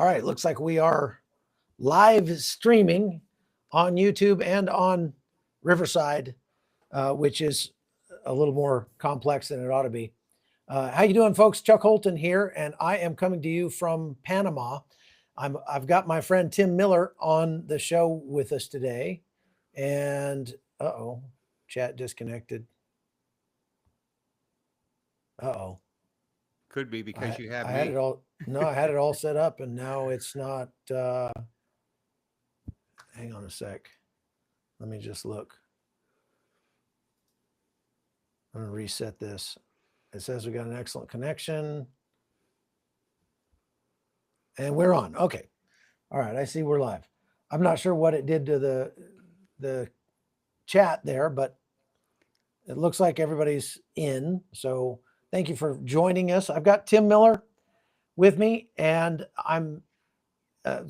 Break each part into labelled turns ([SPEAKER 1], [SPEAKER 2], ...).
[SPEAKER 1] All right, looks like we are live streaming on YouTube and on Riverside, which is a little more complex than it ought to be. How you doing, folks? Chuck Holton here, and I am coming to you from Panama. I've got my friend Tim Miller on the show with us today, and chat disconnected.
[SPEAKER 2] Could be because you have
[SPEAKER 1] I
[SPEAKER 2] me.
[SPEAKER 1] had it all. No, I had it all set up, and now it's not. Hang on a sec. Let me just look. I'm going to reset this. It says we got an excellent connection. And we're on. Okay. All right. I see we're live. I'm not sure what it did to the chat there, but it looks like everybody's in. So thank you for joining us. I've got Tim Miller with me, and I'm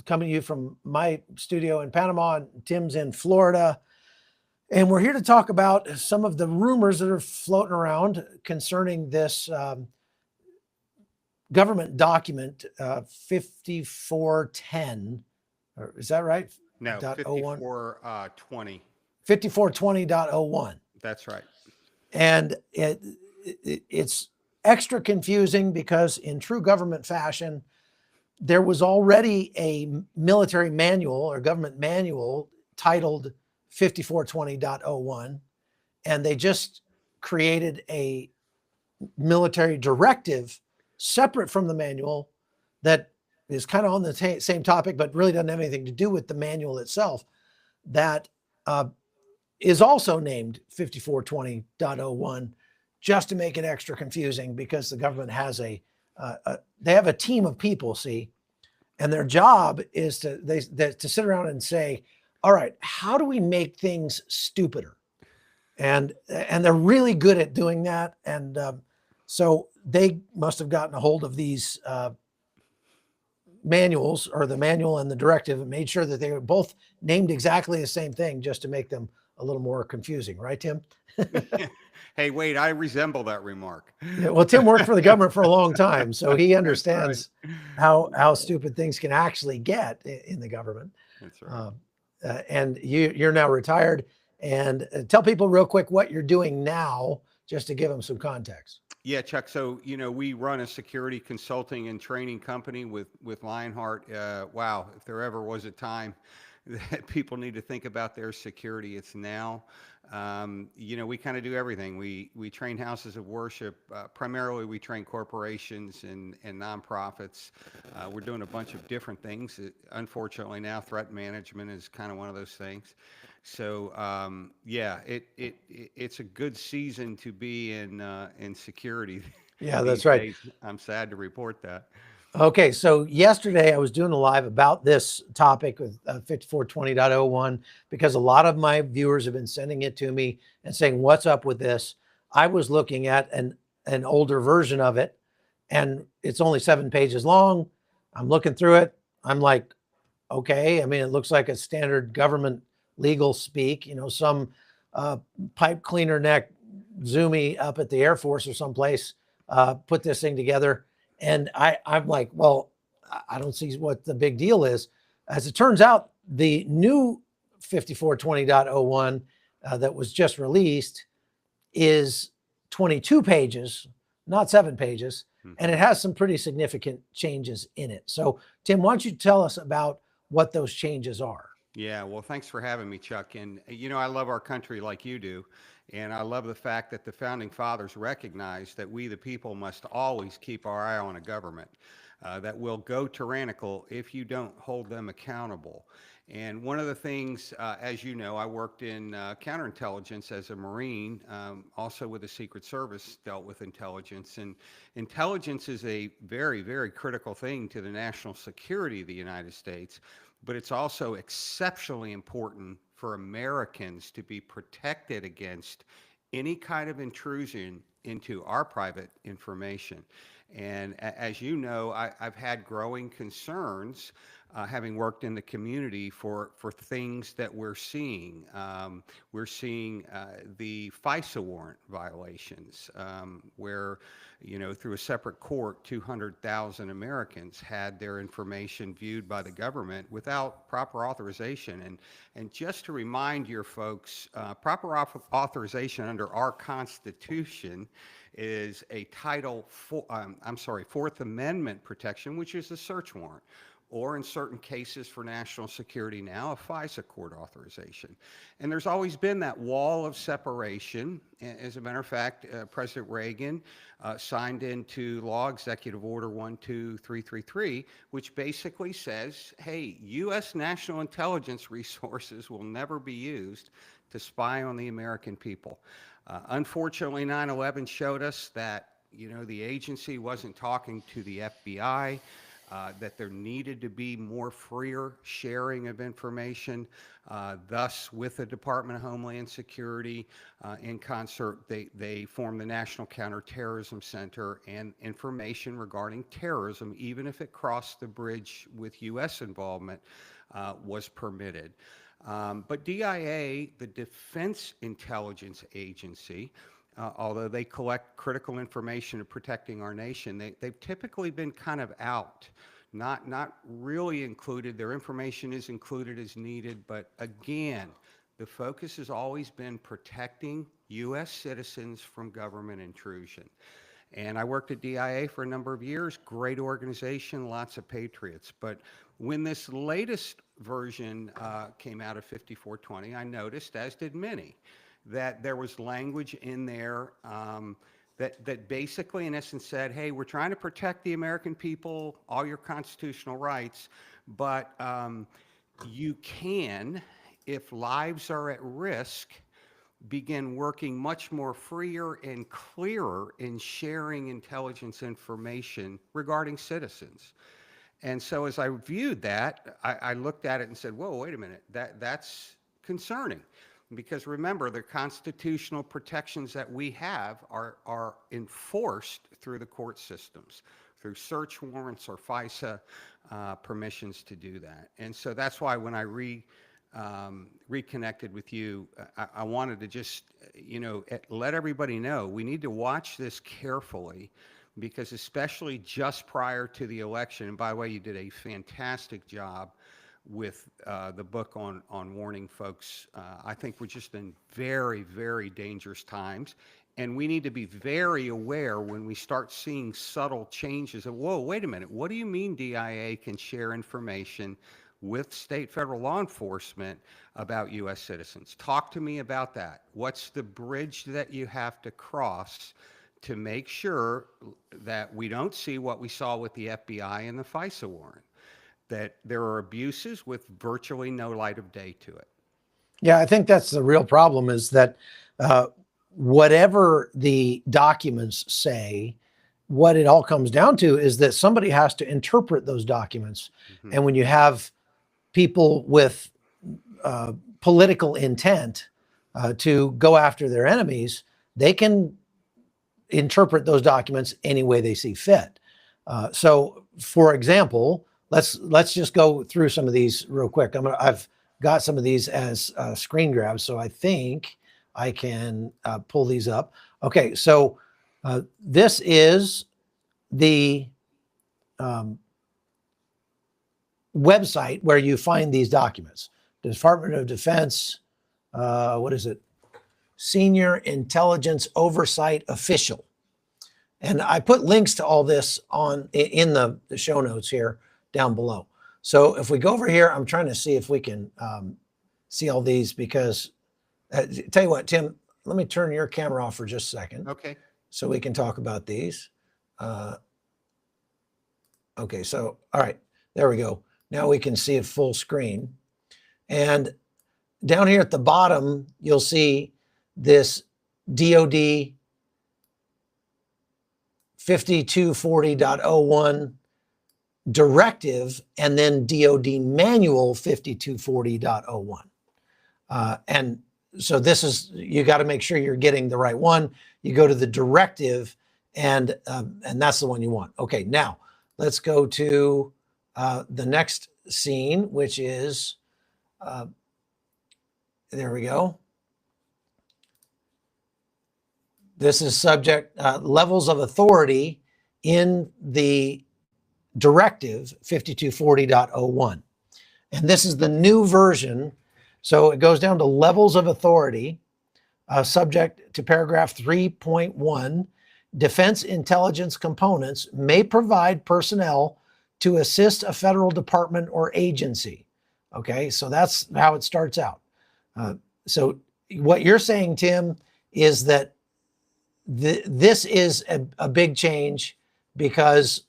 [SPEAKER 1] coming to you from my studio in Panama, and Tim's in Florida. And we're here to talk about some of the rumors that are floating around concerning this government document 5410. Is that right?
[SPEAKER 2] No, 5420.
[SPEAKER 1] 5420.01.
[SPEAKER 2] That's right.
[SPEAKER 1] And it's extra confusing because in true government fashion, there was already a military manual or government manual titled 5420.01, and they just created a military directive separate from the manual that is kind of on the same topic, but really doesn't have anything to do with the manual itself, that is also named 5420.01, just to make it extra confusing, because the government has they have a team of people, see, and their job is to sit around and say, all right, how do we make things stupider? And they're really good at doing that. And so they must have gotten a hold of these manuals, or the manual and the directive, and made sure that they were both named exactly the same thing, just to make them a little more confusing. Right, Tim?
[SPEAKER 2] Hey, wait, I resemble that remark.
[SPEAKER 1] Yeah, well, Tim worked for the government for a long time, so he understands how stupid things can actually get in the government.
[SPEAKER 2] That's right.
[SPEAKER 1] And you're now retired. And tell people real quick what you're doing now, just to give them some context.
[SPEAKER 2] Yeah, Chuck. So, we run a security consulting and training company with Lionart. Wow, if there ever was a time that people need to think about their security, it's now. We kind of do everything. We train houses of worship. Primarily, we train corporations and nonprofits. We're doing a bunch of different things. Unfortunately, now threat management is kind of one of those things. So it's a good season to be in security.
[SPEAKER 1] Yeah, that's right.
[SPEAKER 2] Days. I'm sad to report that.
[SPEAKER 1] Okay, so yesterday I was doing a live about this topic with 5420.01, because a lot of my viewers have been sending it to me and saying, what's up with this? I was looking at an older version of it, and it's only 7 pages long. I'm looking through it. I'm like, okay, I mean, it looks like a standard government legal speak, some pipe cleaner neck Zoomy up at the Air Force or someplace put this thing together. And I'm like, well, I don't see what the big deal is. As it turns out, the new 5420.01 that was just released is 22 pages, not 7 pages, and it has some pretty significant changes in it. So, Tim, why don't you tell us about what those changes are?
[SPEAKER 2] Yeah, well, thanks for having me, Chuck. And, I love our country like you do. And I love the fact that the founding fathers recognized that we, the people, must always keep our eye on a government that will go tyrannical if you don't hold them accountable. And one of the things, as you know, I worked in counterintelligence as a Marine, also with the Secret Service, dealt with intelligence. And intelligence is a very, very critical thing to the national security of the United States. But it's also exceptionally important for Americans to be protected against any kind of intrusion into our private information. And as you know, I've had growing concerns, having worked in the community for things that we're seeing. We're seeing the FISA warrant violations, where, through a separate court, 200,000 Americans had their information viewed by the government without proper authorization. And just to remind your folks, proper authorization under our Constitution is a Fourth Amendment protection, which is a search warrant, or in certain cases for national security now, a FISA court authorization. And there's always been that wall of separation. As a matter of fact, President Reagan signed into law Executive Order 12333, which basically says, hey, U.S. national intelligence resources will never be used to spy on the American people. Unfortunately, 9/11 showed us that, the agency wasn't talking to the FBI, that there needed to be more freer sharing of information. Thus, with the Department of Homeland Security, in concert, they formed the National Counterterrorism Center, and information regarding terrorism, even if it crossed the bridge with U.S. involvement, was permitted. But DIA, the Defense Intelligence Agency, although they collect critical information of protecting our nation, they've typically been kind of out, not really included. Their information is included as needed, but again, the focus has always been protecting U.S. citizens from government intrusion. And I worked at DIA for a number of years, great organization, lots of patriots. But when this latest version came out of 5420, I noticed, as did many, that there was language in there that basically, in essence, said, hey, we're trying to protect the American people, all your constitutional rights, but you can, if lives are at risk, begin working much more freer and clearer in sharing intelligence information regarding citizens. And so as I viewed that, I looked at it and said, whoa, wait a minute, that's concerning. Because remember, the constitutional protections that we have are enforced through the court systems, through search warrants or FISA permissions to do that. And so that's why when I reconnected with you, I wanted to just, let everybody know we need to watch this carefully, because especially just prior to the election, and by the way, you did a fantastic job with the book on warning folks. I think we're just in very, very dangerous times, and we need to be very aware when we start seeing subtle changes of, whoa, wait a minute, what do you mean DIA can share information with state, federal law enforcement about U.S. citizens? Talk to me about that. What's the bridge that you have to cross to make sure that we don't see what we saw with the FBI and the FISA warrant, that there are abuses with virtually no light of day to it?
[SPEAKER 1] Yeah, I think that's the real problem, is that whatever the documents say, what it all comes down to is that somebody has to interpret those documents. Mm-hmm. And when you have people with political intent to go after their enemies, they can interpret those documents any way they see fit. So, for example, let's just go through some of these real quick. I've got some of these as screen grabs, so I think I can pull these up. Okay, so this is the website where you find these documents. Department of Defense, what is it? Senior Intelligence Oversight Official. And I put links to all this in the show notes here down below. So if we go over here, I'm trying to see if we can see all these, because tell you what, Tim, let me turn your camera off for just a second.
[SPEAKER 2] Okay.
[SPEAKER 1] So we can talk about these. Okay, so, all right, there we go. Now we can see a full screen. And down here at the bottom, you'll see this DOD 5240.01 directive, and then DOD manual 5240.01. And so this is, you got to make sure you're getting the right one. You go to the directive, and that's the one you want. Okay, now let's go to the next scene, which is there we go. This is subject levels of authority in the Directive 5240.01. And this is the new version. So it goes down to levels of authority, subject to paragraph 3.1. Defense intelligence components may provide personnel to assist a federal department or agency. Okay, so that's how it starts out. So what you're saying, Tim, is that this is a big change because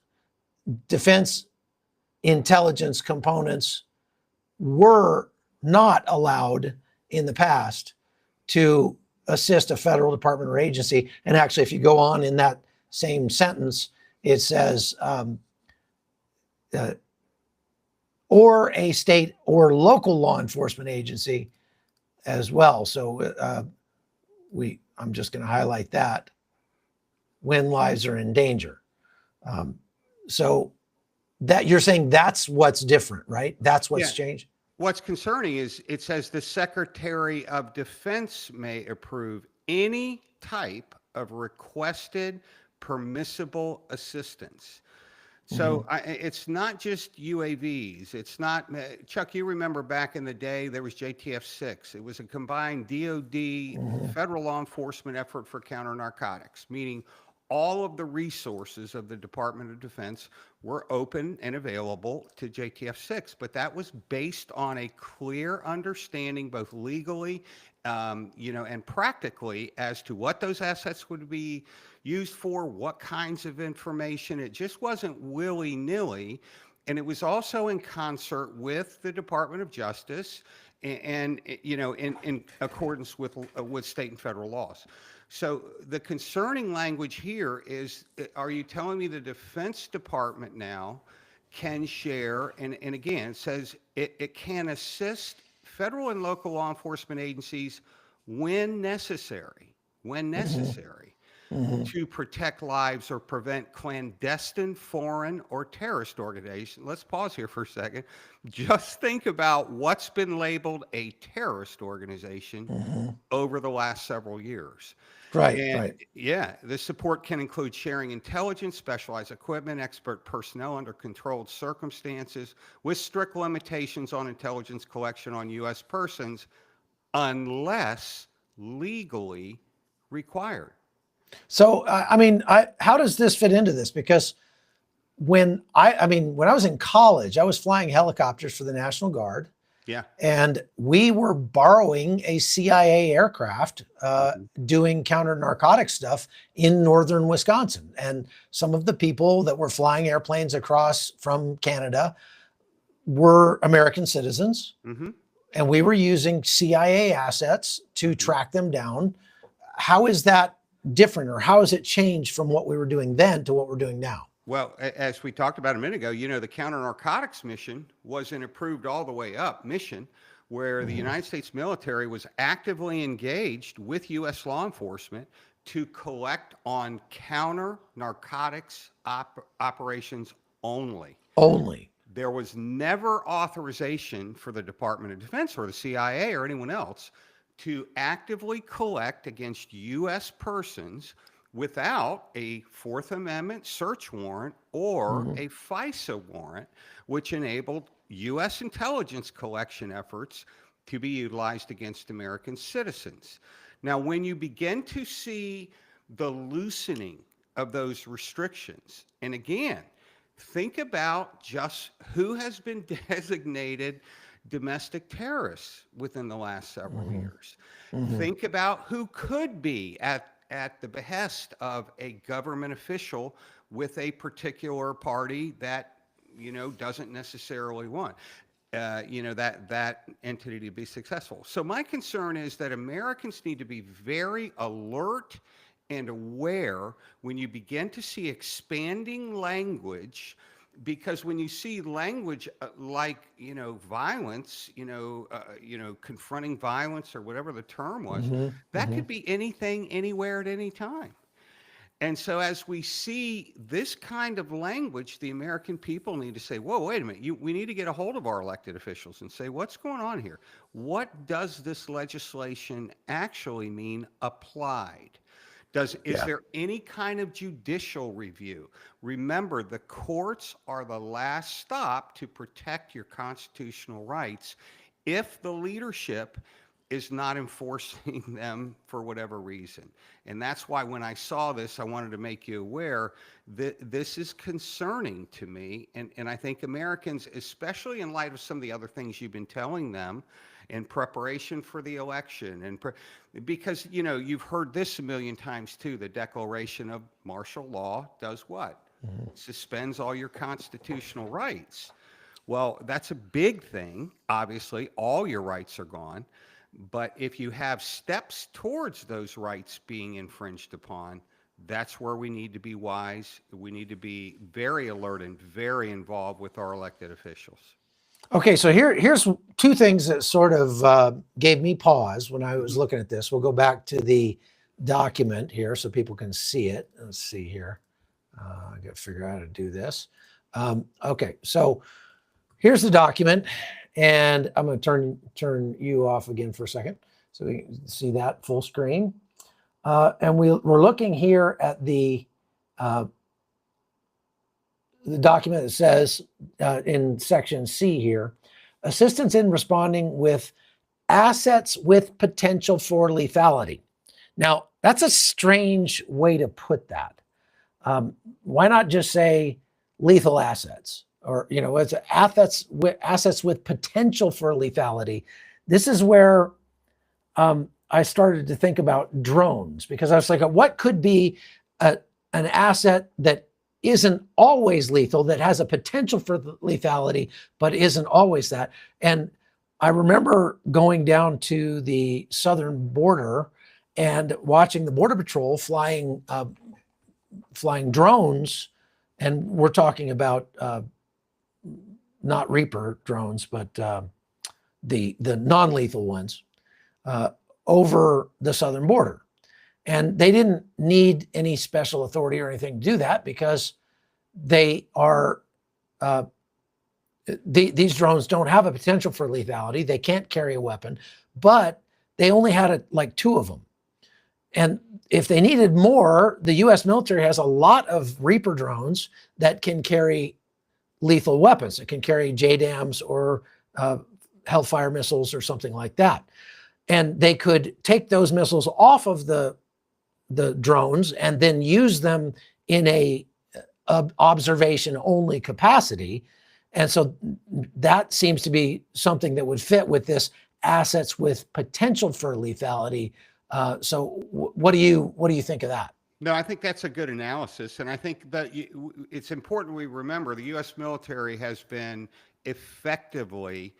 [SPEAKER 1] defense intelligence components were not allowed in the past to assist a federal department or agency. And actually, if you go on in that same sentence, it says, or a state or local law enforcement agency as well. So I'm just going to highlight that when lives are in danger. So that you're saying that's what's different, right? That's what's changed.
[SPEAKER 2] What's concerning is it says the Secretary of Defense may approve any type of requested permissible assistance. So it's not just UAVs. It's not, Chuck, you remember back in the day, there was JTF-6. It was a combined DOD federal law enforcement effort for counter narcotics, meaning all of the resources of the Department of Defense were open and available to JTF-6, but that was based on a clear understanding, both legally, and practically, as to what those assets would be used for, what kinds of information. It just wasn't willy-nilly, and it was also in concert with the Department of Justice, and in accordance with state and federal laws. So the concerning language here is, are you telling me the Defense Department now can share, and again, it says it can assist federal and local law enforcement agencies when necessary, to protect lives or prevent clandestine, foreign, or terrorist organizations. Let's pause here for a second. Just think about what's been labeled a terrorist organization over the last several years.
[SPEAKER 1] Right.
[SPEAKER 2] Yeah, this support can include sharing intelligence, specialized equipment, expert personnel under controlled circumstances, with strict limitations on intelligence collection on U.S. persons, unless legally required.
[SPEAKER 1] So, how does this fit into this? Because when I was in college, I was flying helicopters for the National Guard.
[SPEAKER 2] Yeah.
[SPEAKER 1] And we were borrowing a CIA aircraft doing counter narcotic stuff in northern Wisconsin. And some of the people that were flying airplanes across from Canada were American citizens. And we were using CIA assets to track them down. How is that different, or how has it changed from what we were doing then to what we're doing now?
[SPEAKER 2] Well, as we talked about a minute ago, the counter-narcotics mission was an approved all the way up mission where the United States military was actively engaged with U.S. law enforcement to collect on counter-narcotics operations only. There was never authorization for the Department of Defense or the CIA or anyone else to actively collect against U.S. persons without a Fourth Amendment search warrant or a FISA warrant, which enabled U.S. intelligence collection efforts to be utilized against American citizens. Now, when you begin to see the loosening of those restrictions, and again, think about just who has been designated domestic terrorists within the last several years. Think about who could be at the behest of a government official with a particular party that, doesn't necessarily want, that entity to be successful. So my concern is that Americans need to be very alert and aware when you begin to see expanding language, because when you see language like, violence, confronting violence or whatever the term was, that could be anything, anywhere, at any time. And so as we see this kind of language, the American people need to say, whoa, wait a minute, we need to get a hold of our elected officials and say, what's going on here? What does this legislation actually mean applied? Is there any kind of judicial review? Remember, the courts are the last stop to protect your constitutional rights if the leadership is not enforcing them for whatever reason. And that's why when I saw this, I wanted to make you aware that this is concerning to me. And I think Americans, especially in light of some of the other things you've been telling them in preparation for the election, and because, you know, you've heard this a million times too, the declaration of martial law does what? Suspends all your constitutional rights. Well, that's a big thing. Obviously, all your rights are gone. But if you have steps towards those rights being infringed upon, that's where we need to be wise. We need to be very alert and very involved with our elected officials.
[SPEAKER 1] Okay, so here's two things that sort of gave me pause when I was looking at this. We'll go back to the document here so people can see it. Let's see here. I got to figure out how to do this. Okay, so here's the document, and I'm going to turn you off again for a second so we can see that full screen. And we're looking here at the document that says in section C here, assistance in responding with assets with potential for lethality. Now, that's a strange way to put that. Why not just say lethal assets? Or, you know, it's assets with potential for lethality. This is where I started to think about drones, because I was like, what could be an asset that isn't always lethal, that has a potential for lethality, but isn't always that? And I remember going down to the southern border and watching the Border Patrol flying drones, and we're talking about not Reaper drones, but the non-lethal ones over the southern border. And they didn't need any special authority or anything to do that, because they are, these drones don't have a potential for lethality. They can't carry a weapon, but they only had like 2 of them. And if they needed more, the US military has a lot of Reaper drones that can carry lethal weapons. It can carry JDAMs or Hellfire missiles or something like that. And they could take those missiles off of the drones and then use them in a observation only capacity. And so that seems to be something that would fit with this assets with potential for lethality. So what do you think of that?
[SPEAKER 2] No, I think that's a good analysis. And I think that it's important we remember the U.S. military has been effectively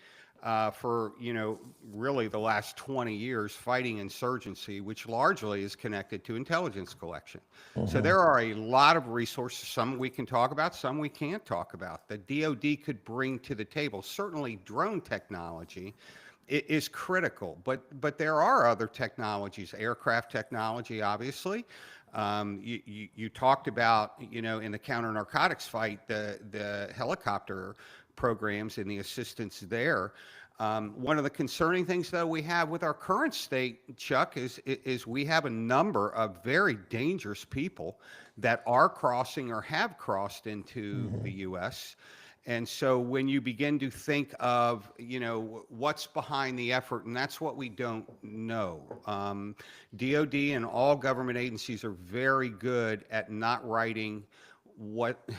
[SPEAKER 2] for, you know, really the last 20 years fighting insurgency, which largely is connected to intelligence collection. So there are a lot of resources, some we can talk about, some we can't talk about, that DOD could bring to the table. Certainly drone technology is critical, but there are other technologies, aircraft technology, obviously. You talked about, you know, in the counter-narcotics fight, the helicopter programs and the assistance there. One of the concerning things, though, we have with our current state, Chuck, is we have a number of very dangerous people that are crossing or have crossed into the U.S. And so when you begin to think of, you know, what's behind the effort, and that's what we don't know. DOD and all government agencies are very good at not writing what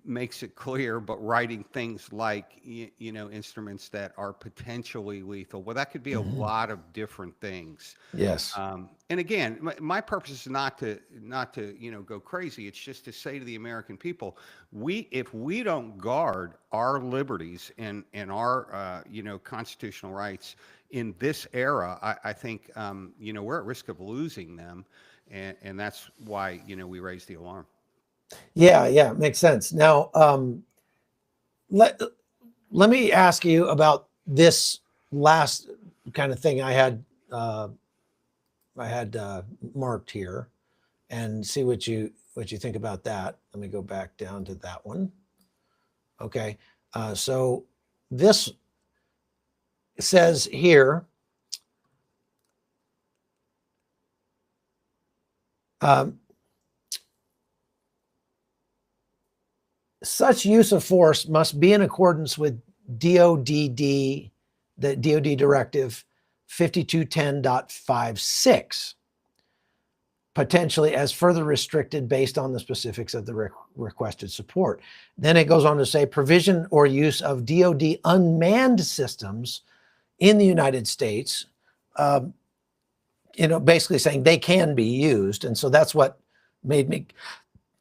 [SPEAKER 2] makes it clear, but writing things like, you know, instruments that are potentially lethal. Well, that could be a lot of different things.
[SPEAKER 1] Yes.
[SPEAKER 2] And again, my purpose is not to, you know, go crazy. It's just to say to the American people, if we don't guard our liberties and our, you know, constitutional rights in this era, I think, you know, we're at risk of losing them. And that's why, you know, we raise the alarm.
[SPEAKER 1] Yeah, makes sense. Now, let me ask you about this last kind of thing I had marked here, and see what you think about that. Let me go back down to that one. Okay, so this says here, such use of force must be in accordance with the DOD Directive 5210.56, potentially as further restricted based on the specifics of the requested support. Then it goes on to say provision or use of DOD unmanned systems in the United States, basically saying they can be used. And so that's what made me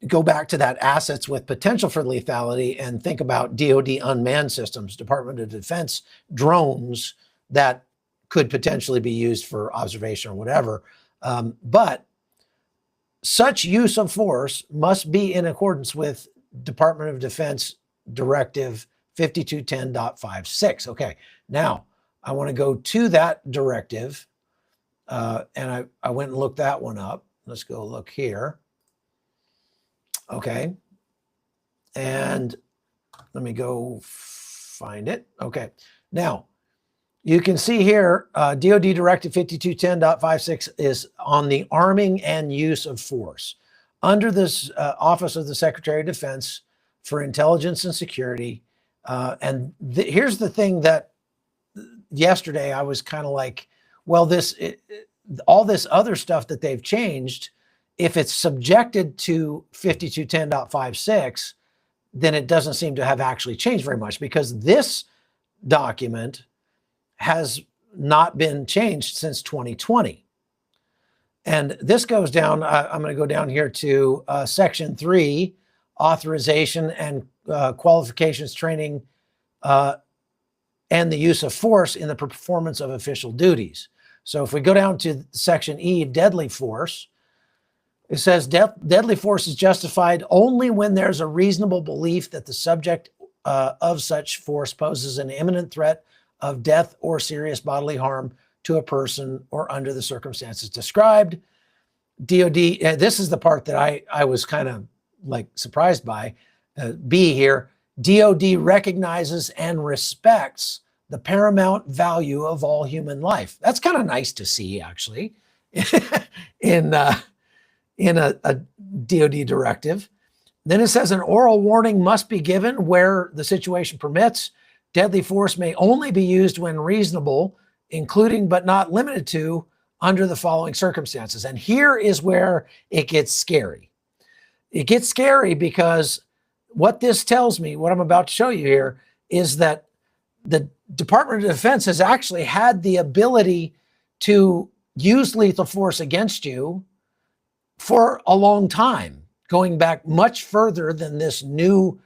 [SPEAKER 1] go back to that assets with potential for lethality and think about DOD unmanned systems, Department of Defense drones that could potentially be used for observation or whatever. But such use of force must be in accordance with Department of Defense Directive 5210.56. Okay, now I want to go to that directive, and I went and looked that one up. Let's go look here. Okay, and let me go find it. Okay, now you can see here, DOD Directive 5210.56 is on the arming and use of force. Under this Office of the Secretary of Defense for Intelligence and Security, and here's the thing that yesterday I was kind of like, well, all this other stuff that they've changed, if it's subjected to 5210.56, then it doesn't seem to have actually changed very much, because this document has not been changed since 2020. And this goes down, I'm going to go down here to Section 3, authorization and qualifications training and the use of force in the performance of official duties. So if we go down to Section E, deadly force, it says deadly force is justified only when there's a reasonable belief that the subject of such force poses an imminent threat of death or serious bodily harm to a person or under the circumstances described. DOD, this is the part that I was kind of like surprised by. B here, DOD recognizes and respects the paramount value of all human life. That's kind of nice to see, actually, in a DOD directive. Then it says an oral warning must be given where the situation permits. Deadly force may only be used when reasonable, including but not limited to under the following circumstances. And here is where it gets scary. It gets scary because what this tells me, what I'm about to show you here, is that the Department of Defense has actually had the ability to use lethal force against you for a long time, going back much further than this new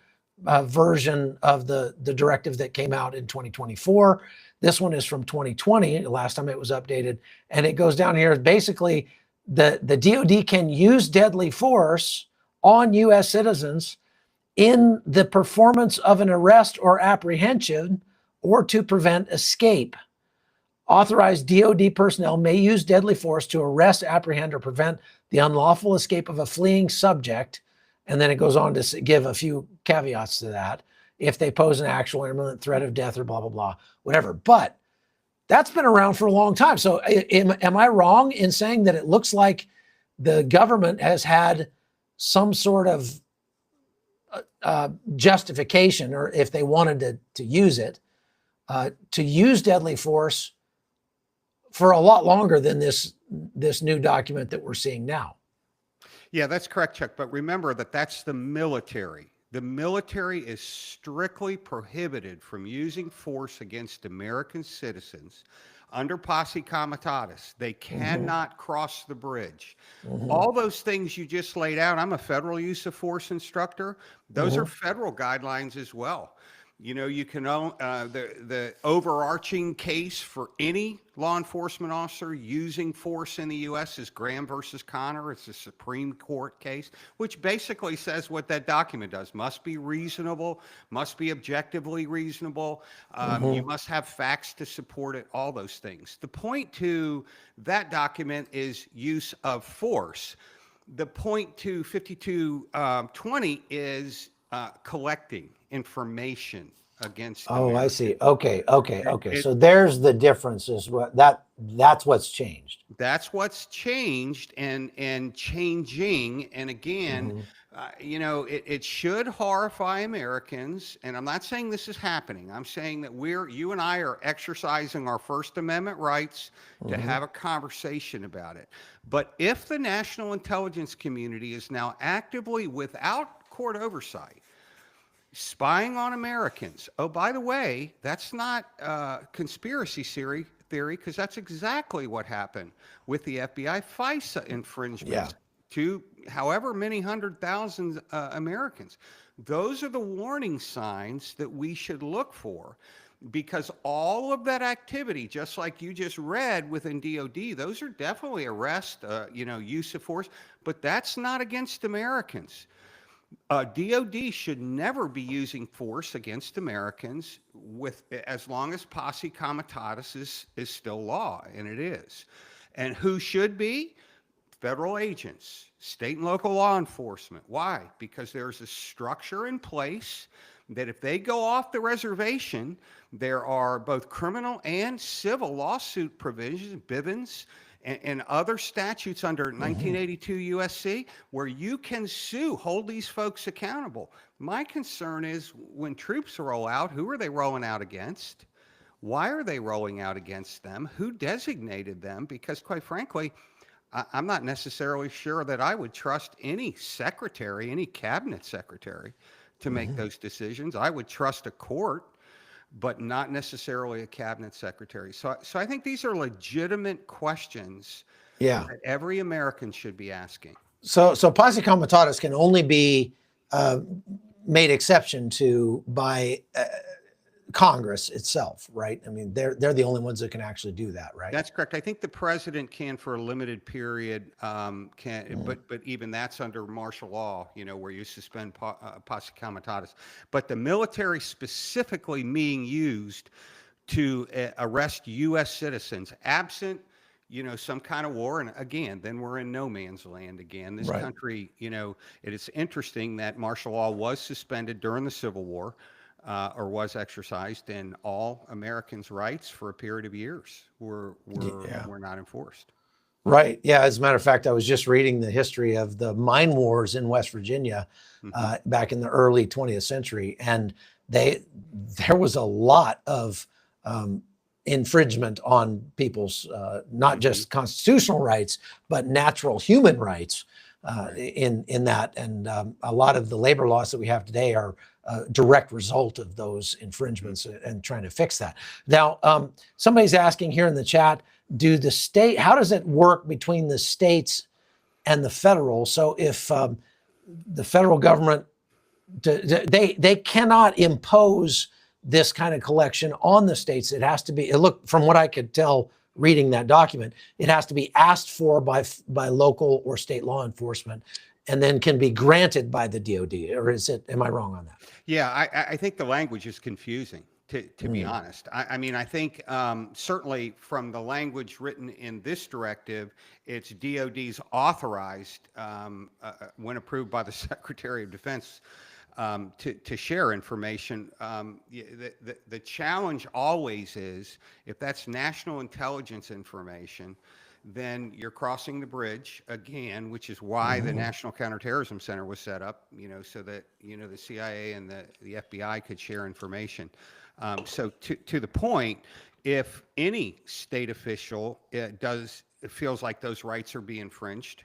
[SPEAKER 1] version of the directive that came out in 2024. This one is from 2020, the last time it was updated. And it goes down here. Basically, the DOD can use deadly force on U.S. citizens in the performance of an arrest or apprehension or to prevent escape. Authorized DOD personnel may use deadly force to arrest, apprehend, or prevent the unlawful escape of a fleeing subject. And then it goes on to give a few caveats to that. If they pose an actual imminent threat of death or blah, blah, blah, whatever. But that's been around for a long time. So am I wrong in saying that it looks like the government has had some sort of justification, or if they wanted to use it, to use deadly force for a lot longer than this new document that we're seeing now?
[SPEAKER 2] Yeah, that's correct, Chuck. But remember that that's the military. The military is strictly prohibited from using force against American citizens under posse comitatus. They cannot cross the bridge. All those things you just laid out, I'm a federal use of force instructor. Those are federal guidelines as well. You know, you can the overarching case for any law enforcement officer using force in the U.S. is Graham versus Connor. It's a Supreme Court case, which basically says what that document does. Must be reasonable, must be objectively reasonable. You must have facts to support it, all those things. The point to that document is use of force. the point to 5220 is collecting information against
[SPEAKER 1] Oh, I
[SPEAKER 2] Americans.
[SPEAKER 1] see. Okay, okay, okay.
[SPEAKER 2] It,
[SPEAKER 1] So there's the differences. That's what's changed.
[SPEAKER 2] that's what's changed and changing. And again,
[SPEAKER 1] Mhm.
[SPEAKER 2] you know, it should horrify Americans. And I'm not saying this is happening. I'm saying that you and I are exercising our First Amendment rights to
[SPEAKER 1] Mhm.
[SPEAKER 2] have a conversation about it. But if the national intelligence community is now actively, without court oversight, spying on Americans. Oh, by the way, that's not conspiracy theory, because that's exactly what happened with the FBI FISA
[SPEAKER 1] Yeah.
[SPEAKER 2] infringements to however many 100,000 Americans. Those are the warning signs that we should look for, because all of that activity, just like you just read within DOD, those are definitely arrest, you know, use of force, but that's not against Americans. DOD should never be using force against Americans as long as posse comitatus is still law, and it is. And who should be? Federal agents, state and local law enforcement. Why? Because there's a structure in place that if they go off the reservation, there are both criminal and civil lawsuit provisions, Bivens, and other statutes under 1982 USC where you can sue, hold these folks accountable. My concern is when troops roll out, who are they rolling out against? Why are they rolling out against them? Who designated them? Because quite frankly, I'm not necessarily sure that I would trust any secretary, any cabinet secretary, to make those decisions. I would trust a court, but not necessarily a cabinet secretary. So I think these are legitimate questions
[SPEAKER 1] Yeah.
[SPEAKER 2] that every American should be asking.
[SPEAKER 1] So posse comitatus can only be uh, made exception to by Congress itself, right? I mean, they're the only ones that can actually do that, right?
[SPEAKER 2] That's correct. I think the president can for a limited period, but even that's under martial law, you know, where you suspend posse comitatus. But the military specifically being used to arrest U.S. citizens, absent, you know, some kind of war. And again, then we're in no man's land again. This
[SPEAKER 1] Right.
[SPEAKER 2] country, you know, it is interesting that martial law was suspended during the Civil War. Or was exercised, and all Americans' rights for a period of years
[SPEAKER 1] Yeah.
[SPEAKER 2] were not enforced.
[SPEAKER 1] Right. Yeah. As a matter of fact, I was just reading the history of the mine wars in West Virginia
[SPEAKER 2] Hmm.
[SPEAKER 1] back in the early 20th century, and there was a lot of um, infringement on people's not
[SPEAKER 2] Hmm.
[SPEAKER 1] just constitutional rights but natural human rights
[SPEAKER 2] Right.
[SPEAKER 1] in that, and a lot of the labor laws that we have today are a direct result of those infringements and trying to fix that. Now, somebody's asking here in the chat, how does it work between the states and the federal? So if the federal government, they cannot impose this kind of collection on the states. It has to be, look, from what I could tell reading that document, it has to be asked for by local or state law enforcement and then can be granted by the DOD. Or am I wrong on that?
[SPEAKER 2] Yeah, I think the language is confusing, to be honest. I mean, I think certainly from the language written in this directive, it's DOD's authorized, when approved by the Secretary of Defense, to share information. The challenge always is, if that's national intelligence information, then you're crossing the bridge again, which is why the National Counterterrorism Center was set up, you know, so that, you know, the CIA and the FBI could share information. So to the point, if any state official feels like those rights are being infringed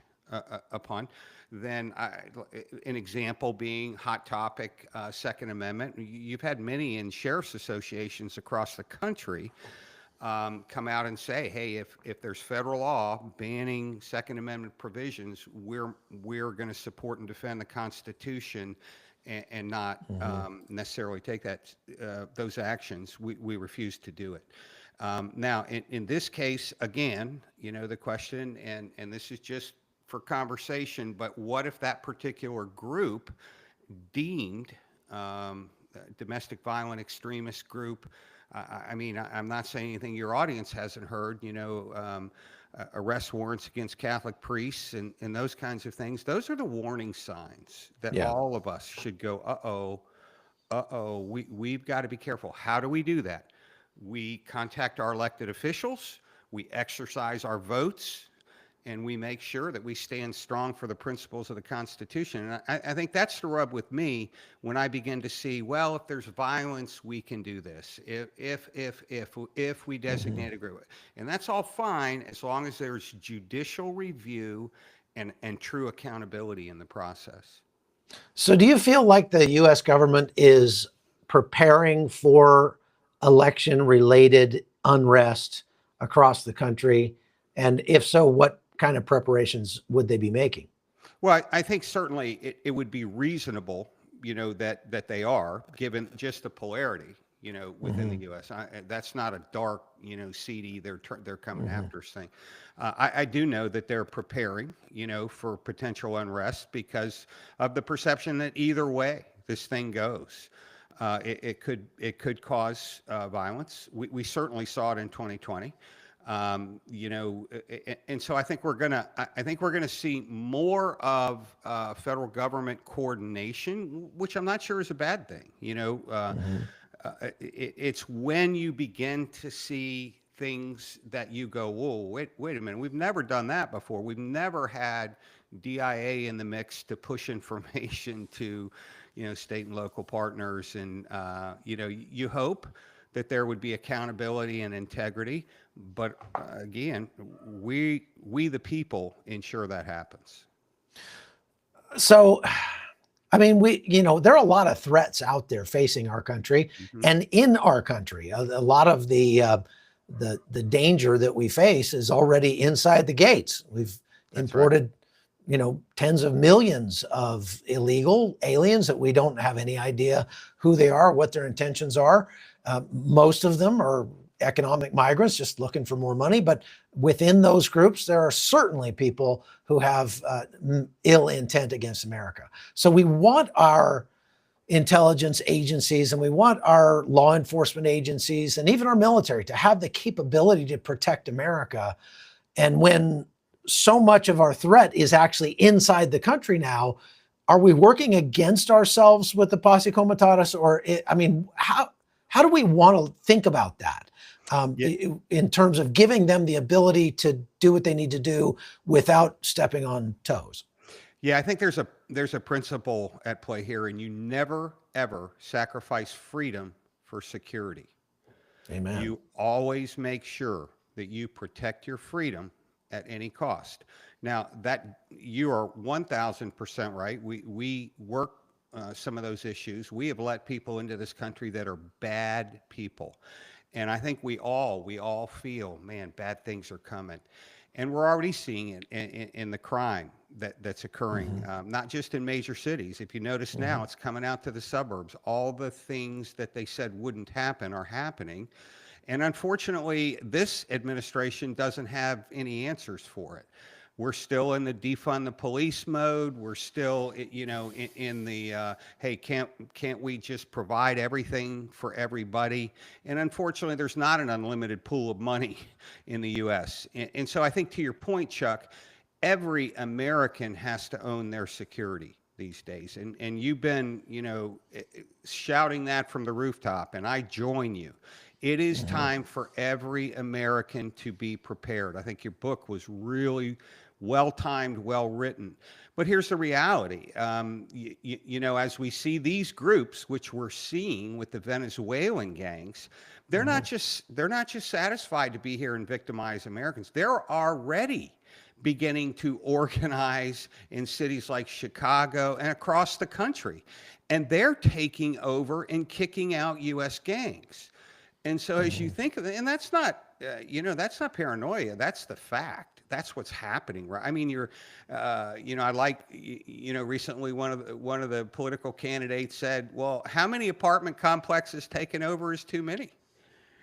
[SPEAKER 2] upon, then an example being hot topic, Second Amendment. You've had many in sheriff's associations across the country come out and say, hey, if there's federal law banning Second Amendment provisions, we're going to support and defend the Constitution and not necessarily take those actions. We refuse to do it. Now, in this case, again, you know, the question, and this is just for conversation, but what if that particular group deemed domestic violent extremist group? I mean, I'm not saying anything your audience hasn't heard, you know, arrest warrants against Catholic priests and those kinds of things. Those are the warning signs that
[SPEAKER 1] Yeah.
[SPEAKER 2] all of us should go, we've got to be careful. How do we do that? We contact our elected officials, we exercise our votes, and we make sure that we stand strong for the principles of the Constitution. And I think that's the rub with me when I begin to see, well, if there's violence, we can do this. If we designate a group, and that's all fine as long as there's judicial review and true accountability in the process.
[SPEAKER 1] So do you feel like the U.S. government is preparing for election-related unrest across the country? And if so, what kind of preparations would they be making?
[SPEAKER 2] Well, I think certainly it would be reasonable, that they are, given just the polarity, within the U.S. That's not a dark, seedy, they're coming after us thing. I do know that they're preparing, for potential unrest because of the perception that either way this thing goes, it could cause violence. We certainly saw it in 2020. And so I think we're gonna see more of federal government coordination, which I'm not sure is a bad thing. It's when you begin to see things that you go, whoa, wait a minute, we've never done that before. We've never had DIA in the mix to push information to, state and local partners, and you hope that there would be accountability and integrity. But again, we the people ensure that happens.
[SPEAKER 1] So, I mean, there are a lot of threats out there facing our country and in our country. A lot of the danger that we face is already inside the gates. We've imported, tens of millions of illegal aliens that we don't have any idea who they are, what their intentions are. Most of them are economic migrants just looking for more money. But within those groups, there are certainly people who have ill intent against America. So we want our intelligence agencies and we want our law enforcement agencies and even our military to have the capability to protect America. And when so much of our threat is actually inside the country now, are we working against ourselves with the posse comitatus? Or, how do we want to think about that in terms of giving them the ability to do what they need to do without stepping on toes?
[SPEAKER 2] Yeah, I think there's a principle at play here, and you never, ever sacrifice freedom for security.
[SPEAKER 1] Amen.
[SPEAKER 2] You always make sure that you protect your freedom at any cost. Now, that you are 1,000% right. We work some of those issues. We have let people into this country that are bad people. And I think we all feel, man, bad things are coming. And we're already seeing it in the crime that's occurring, not just in major cities. If you notice now, it's coming out to the suburbs. All the things that they said wouldn't happen are happening. And unfortunately, this administration doesn't have any answers for it. We're still in the defund the police mode. We're still, in the, hey, can't we just provide everything for everybody? And unfortunately, there's not an unlimited pool of money in the U.S. And so I think to your point, Chuck, every American has to own their security these days. And you've been, shouting that from the rooftop, and I join you. It is time for every American to be prepared. I think your book was really well-timed, well-written. But here's the reality. As we see these groups, which we're seeing with the Venezuelan gangs, they're not just satisfied to be here and victimize Americans. They're already beginning to organize in cities like Chicago and across the country. And they're taking over and kicking out U.S. gangs. And so as you think of it, and that's not, that's not paranoia, that's the fact. That's what's happening, right? I mean, I like, recently one of the political candidates said, well, how many apartment complexes taken over is too many?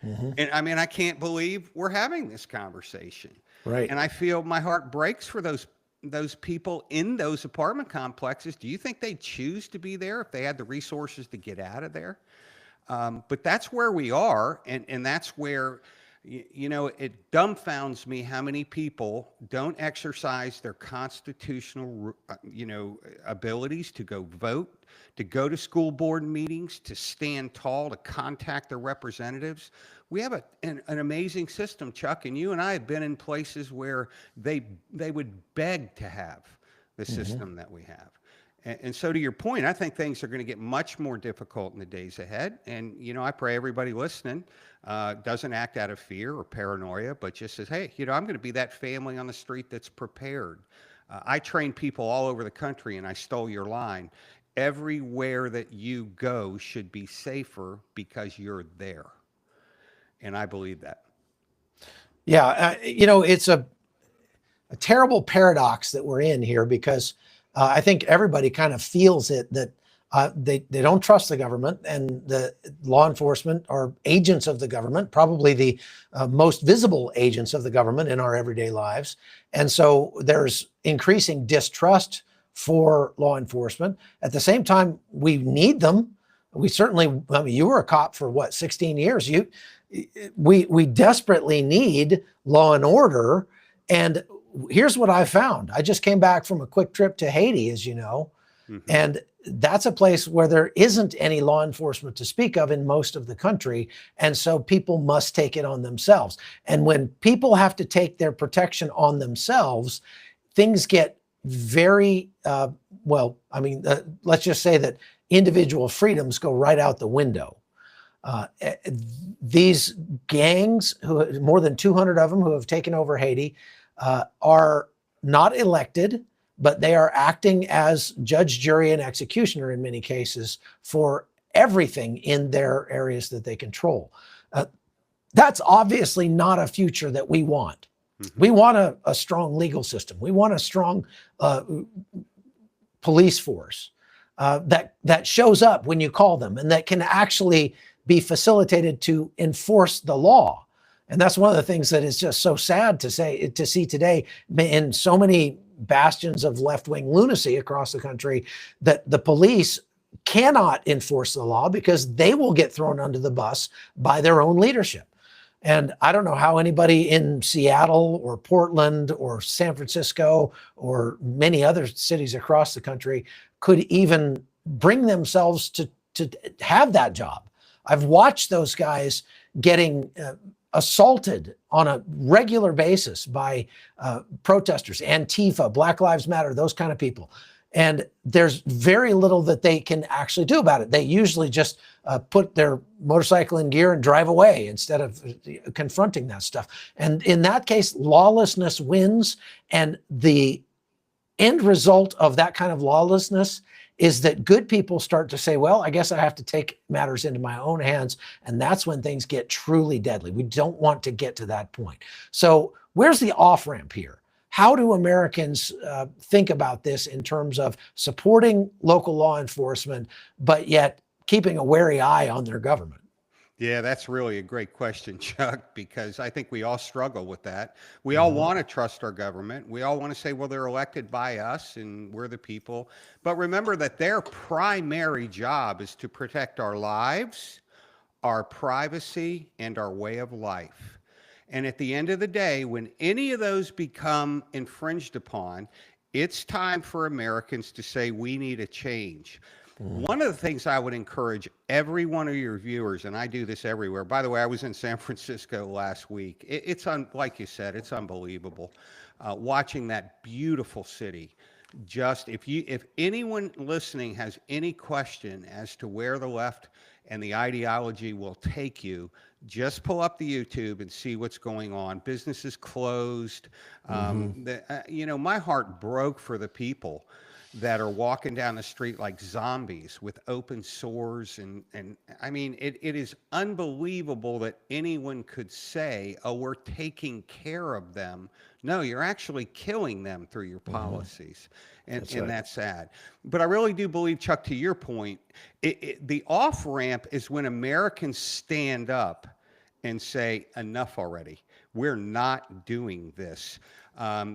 [SPEAKER 2] And I mean, I can't believe we're having this conversation.
[SPEAKER 1] Right.
[SPEAKER 2] And I feel my heart breaks for those people in those apartment complexes. Do you think they'd choose to be there if they had the resources to get out of there? But that's where we are, and that's where, You know, it dumbfounds me how many people don't exercise their constitutional, abilities to go vote, to go to school board meetings, to stand tall, to contact their representatives. We have an amazing system, Chuck, and you and I have been in places where they would beg to have the system that we have. And so to your point, I think things are going to get much more difficult in the days ahead. And, I pray everybody listening doesn't act out of fear or paranoia, but just says, hey, I'm going to be that family on the street that's prepared. I train people all over the country, and I stole your line. Everywhere that you go should be safer because you're there. And I believe that.
[SPEAKER 1] Yeah, it's a terrible paradox that we're in here because I think everybody kind of feels it that they don't trust the government, and the law enforcement are agents of the government, probably the most visible agents of the government in our everyday lives. And so there's increasing distrust for law enforcement. At the same time, we need them. We certainly, you were a cop for what, 16 years? We desperately need law and order. And here's what I found. I just came back from a quick trip to Haiti, as you know, and that's a place where there isn't any law enforcement to speak of in most of the country. And so people must take it on themselves. And when people have to take their protection on themselves, things get very, let's just say that individual freedoms go right out the window. These gangs, more than 200 of them who have taken over Haiti, are not elected, but they are acting as judge, jury, and executioner in many cases for everything in their areas that they control. That's obviously not a future that we want. We want a strong legal system. We want a strong police force that shows up when you call them and that can actually be facilitated to enforce the law. And that's one of the things that is just so sad to see today in so many bastions of left-wing lunacy across the country, that the police cannot enforce the law because they will get thrown under the bus by their own leadership. And I don't know how anybody in Seattle or Portland or San Francisco or many other cities across the country could even bring themselves to have that job. I've watched those guys getting assaulted on a regular basis by protesters, Antifa, Black Lives Matter, those kind of people. And there's very little that they can actually do about it. They usually just put their motorcycle in gear and drive away instead of confronting that stuff. And in that case, lawlessness wins. And the end result of that kind of lawlessness is that good people start to say, well, I guess I have to take matters into my own hands. And that's when things get truly deadly. We don't want to get to that point. So where's the off-ramp here? How do Americans think about this in terms of supporting local law enforcement, but yet keeping a wary eye on their government?
[SPEAKER 2] Yeah, that's really a great question, Chuck, because I think we all struggle with that. We all want to trust our government. We all want to say, well, they're elected by us and we're the people. But remember that their primary job is to protect our lives, our privacy, and our way of life. And at the end of the day, when any of those become infringed upon, it's time for Americans to say, we need a change. One of the things I would encourage every one of your viewers, and I do this everywhere. By the way, I was in San Francisco last week. Like you said, it's unbelievable. Watching that beautiful city. Just if anyone listening has any question as to where the left and the ideology will take you, just pull up the YouTube and see what's going on. Businesses closed. My heart broke for the people that are walking down the street like zombies with open sores. And I mean, it is unbelievable that anyone could say, oh, we're taking care of them. No, you're actually killing them through your policies. And that's sad. But I really do believe, Chuck, to your point, the off-ramp is when Americans stand up and say, enough already. We're not doing this.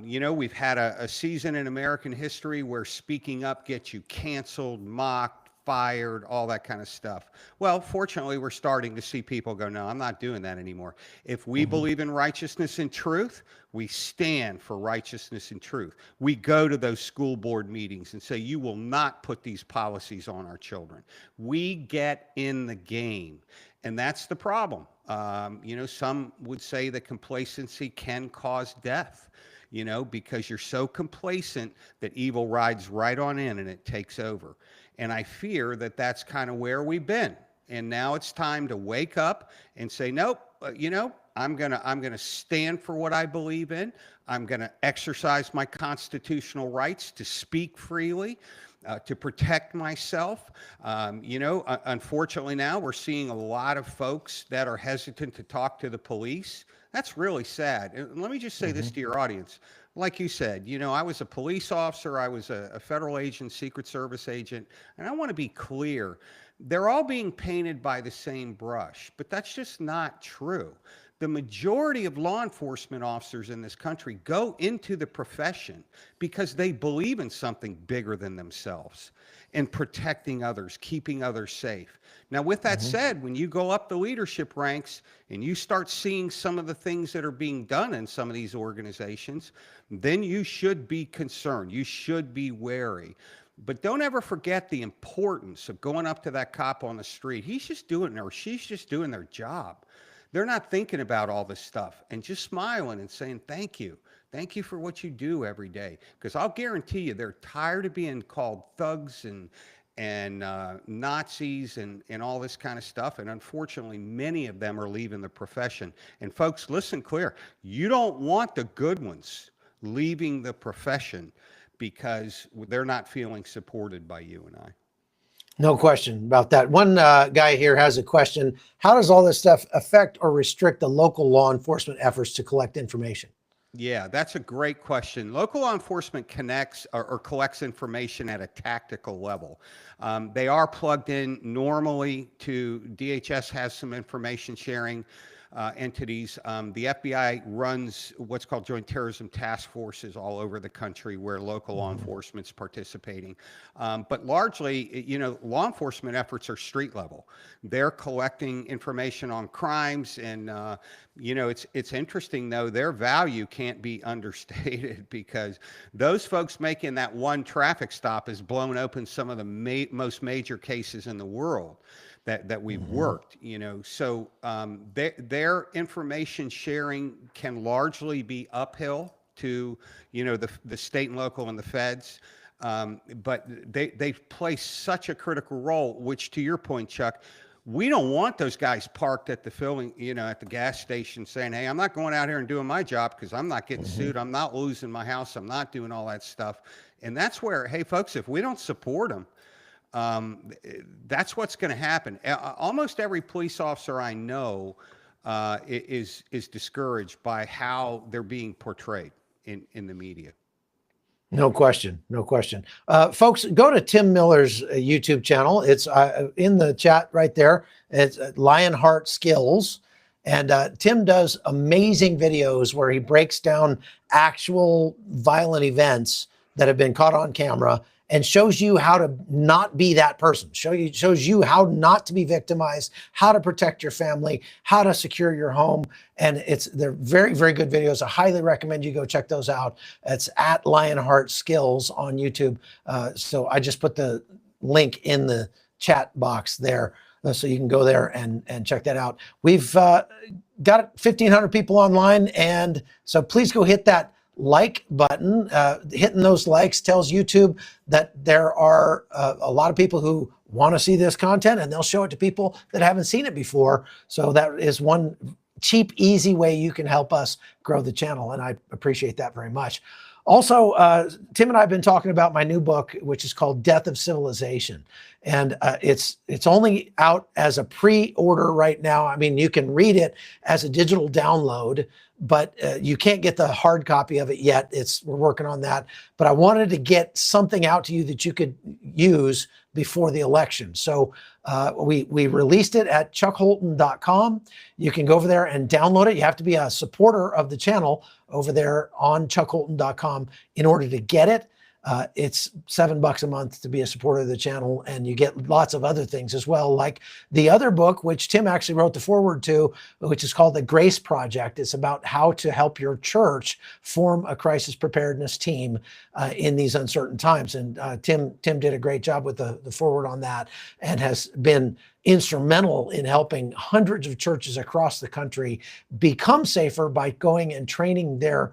[SPEAKER 2] We've had a season in American history where speaking up gets you canceled, mocked, fired, all that kind of stuff. Well, fortunately, we're starting to see people go, no, I'm not doing that anymore. If we believe in righteousness and truth, we stand for righteousness and truth. We go to those school board meetings and say, you will not put these policies on our children. We get in the game. And that's the problem. You know, some would say that complacency can cause death, you know, because you're so complacent that evil rides right on in and it takes over. And I fear that that's kind of where we've been. And now it's time to wake up and say, nope, you know, I'm gonna stand for what I believe in. I'm gonna exercise my constitutional rights to speak freely, to protect myself. You know, unfortunately now we're seeing a lot of folks that are hesitant to talk to the police. That's really sad. And let me just say this to your audience. Like you said, you know, I was a police officer, I was a federal agent, Secret Service agent, and I want to be clear. They're all being painted by the same brush, but that's just not true. The majority of law enforcement officers in this country go into the profession because they believe in something bigger than themselves and protecting others, keeping others safe. Now, with that said, when you go up the leadership ranks and you start seeing some of the things that are being done in some of these organizations, then you should be concerned. You should be wary. But don't ever forget the importance of going up to that cop on the street. He's just doing, or she's just doing their job. They're not thinking about all this stuff and just smiling and saying, thank you. Thank you for what you do every day. Because I'll guarantee you they're tired of being called thugs and Nazis and all this kind of stuff. And unfortunately, many of them are leaving the profession. And folks, listen clear. You don't want the good ones leaving the profession because they're not feeling supported by you and I.
[SPEAKER 1] No question about that. One guy here has a question. How does all this stuff affect or restrict the local law enforcement efforts to collect information?
[SPEAKER 2] Yeah, that's a great question. Local law enforcement connects or collects information at a tactical level. They are plugged in normally to DHS has some information sharing entities. The FBI runs what's called joint terrorism task forces all over the country where local law enforcement's participating. But largely, you know, law enforcement efforts are street level. They're collecting information on crimes and, you know, it's interesting though, their value can't be understated because those folks making that one traffic stop has blown open some of the most major cases in the world that we've worked, you know. So their information sharing can largely be uphill to, you know, the state and local and the feds. But they play such a critical role, which to your point, Chuck, we don't want those guys parked at the filling, you know, at the gas station saying, hey, I'm not going out here and doing my job because I'm not getting sued. I'm not losing my house. I'm not doing all that stuff. And that's where, hey, folks, if we don't support them, that's what's going to happen. Almost every police officer I know is discouraged by how they're being portrayed in the media.
[SPEAKER 1] No question. No question. Folks, go to Tim Miller's YouTube channel. It's in the chat right there. It's Lionart Skills. And Tim does amazing videos where he breaks down actual violent events that have been caught on camera and shows you how to not be that person. Shows you how not to be victimized, how to protect your family, how to secure your home. And they're very, very good videos. I highly recommend you go check those out. It's at Lionart Skills on YouTube. So I just put the link in the chat box there. So you can go there and check that out. We've got 1,500 people online. And so please go hit that like button. Hitting those likes tells YouTube that there are a lot of people who want to see this content, and they'll show it to people that haven't seen it before. So that is one cheap, easy way you can help us grow the channel, and I appreciate that very much. Also, Tim and I have been talking about my new book, which is called Death of Civilization. And it's only out as a pre-order right now. I mean, you can read it as a digital download, but you can't get the hard copy of it yet. We're working on that. But I wanted to get something out to you that you could use before the election. So we released it at chuckholton.com. You can go over there and download it. You have to be a supporter of the channel over there on chuckholton.com in order to get it. It's $7 a month to be a supporter of the channel, and you get lots of other things as well, like the other book, which Tim actually wrote the foreword to, which is called The Grace Project. It's about how to help your church form a crisis preparedness team in these uncertain times. And Tim did a great job with the foreword on that, and has been instrumental in helping hundreds of churches across the country become safer by going and training their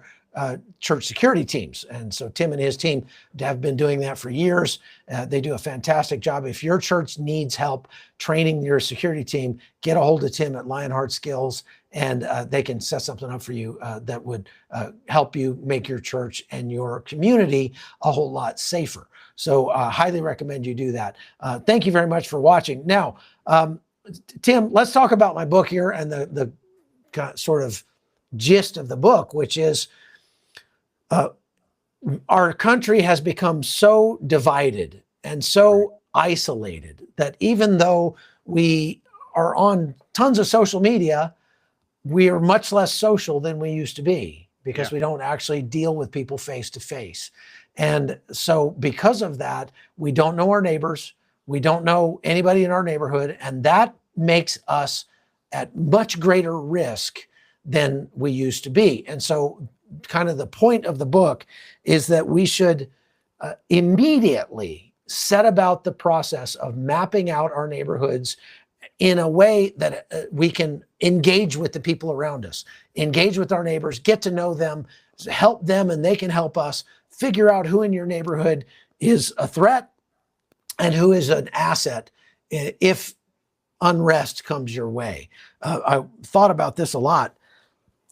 [SPEAKER 1] church security teams. And so Tim and his team have been doing that for years. They do a fantastic job. If your church needs help training your security team, get a hold of Tim at Lionart Skills, and they can set something up for you that would help you make your church and your community a whole lot safer. So highly recommend you do that. Thank you very much for watching. Now, Tim, let's talk about my book here and the sort of gist of the book, which is our country has become so divided and so isolated that even though we are on tons of social media, we are much less social than we used to be, because we don't actually deal with people face to face. And so because of that, we don't know our neighbors. We don't know anybody in our neighborhood. And that makes us at much greater risk than we used to be. And so kind of the point of the book is that we should immediately set about the process of mapping out our neighborhoods in a way that we can engage with the people around us, engage with our neighbors, get to know them, help them, and they can help us figure out who in your neighborhood is a threat and who is an asset if unrest comes your way. I thought about this a lot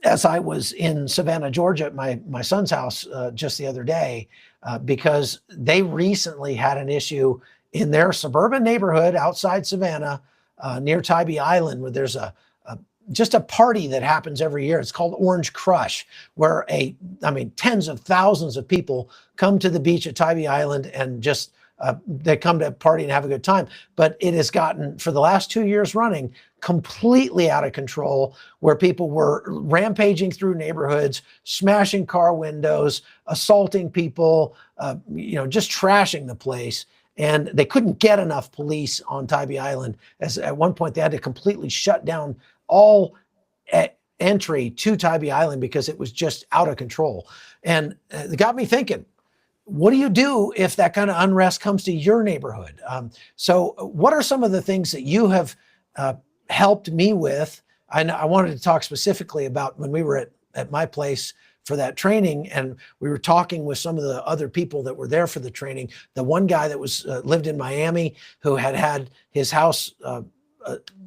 [SPEAKER 1] as I was in Savannah, Georgia, at my son's house just the other day, because they recently had an issue in their suburban neighborhood outside Savannah, near Tybee Island, where there's just a party that happens every year. It's called Orange Crush, where tens of thousands of people come to the beach at Tybee Island and just they come to party and have a good time. But it has gotten, for the last 2 years running, completely out of control, where people were rampaging through neighborhoods, smashing car windows, assaulting people, just trashing the place. And they couldn't get enough police on Tybee Island, as at one point they had to completely shut down all entry to Tybee Island because it was just out of control. And it got me thinking, what do you do if that kind of unrest comes to your neighborhood? So what are some of the things that you have helped me with? I wanted to talk specifically about when we were at my place for that training, and we were talking with some of the other people that were there for the training. The one guy that was lived in Miami, who had his house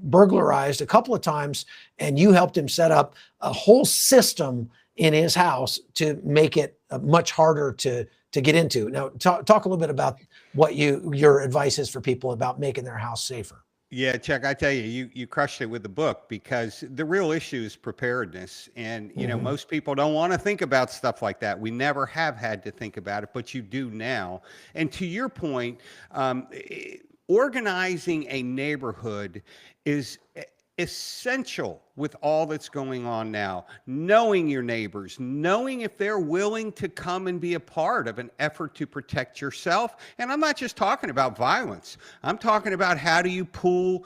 [SPEAKER 1] burglarized a couple of times, and you helped him set up a whole system in his house to make it much harder to get into. Now, talk a little bit about what your advice is for people about making their house safer.
[SPEAKER 2] Yeah, Chuck, I tell you, you crushed it with the book, because the real issue is preparedness. And, most people don't want to think about stuff like that. We never have had to think about it, but you do now. And to your point, organizing a neighborhood is essential with all that's going on now. Knowing your neighbors, knowing if they're willing to come and be a part of an effort to protect yourself. And I'm not just talking about violence. I'm talking about how do you pool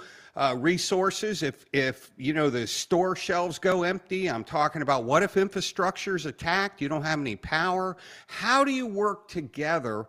[SPEAKER 2] resources if the store shelves go empty. I'm talking about what if infrastructure is attacked, you don't have any power. How do you work together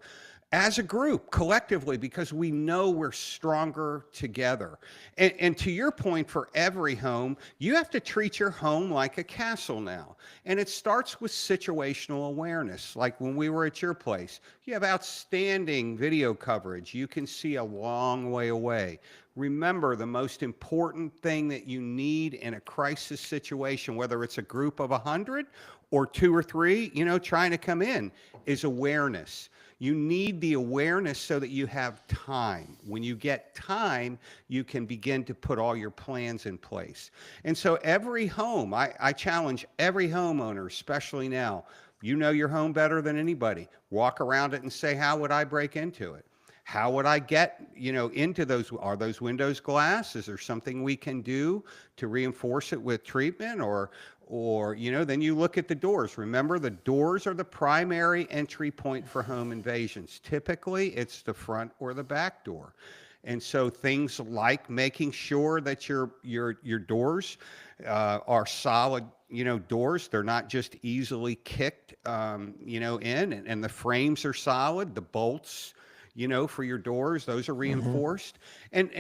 [SPEAKER 2] as a group, collectively, because we know we're stronger together. And to your point, for every home, you have to treat your home like a castle now. And it starts with situational awareness. Like when we were at your place, you have outstanding video coverage. You can see a long way away. Remember, the most important thing that you need in a crisis situation, whether it's a group of 100 or 2 or 3, trying to come in, is awareness. You need the awareness so that you have time. When you get time, you can begin to put all your plans in place. And so every home, I challenge every homeowner, especially now, you know your home better than anybody. Walk around it and say, how would I break into it? How would I get, into those? Are those windows glass? Is there something we can do to reinforce it with treatment? Or, then you look at the doors. Remember, the doors are the primary entry point for home invasions. Typically, it's the front or the back door. And so things like making sure that your doors are solid, doors. They're not just easily kicked, in, and the frames are solid. The bolts, for your doors, those are reinforced. And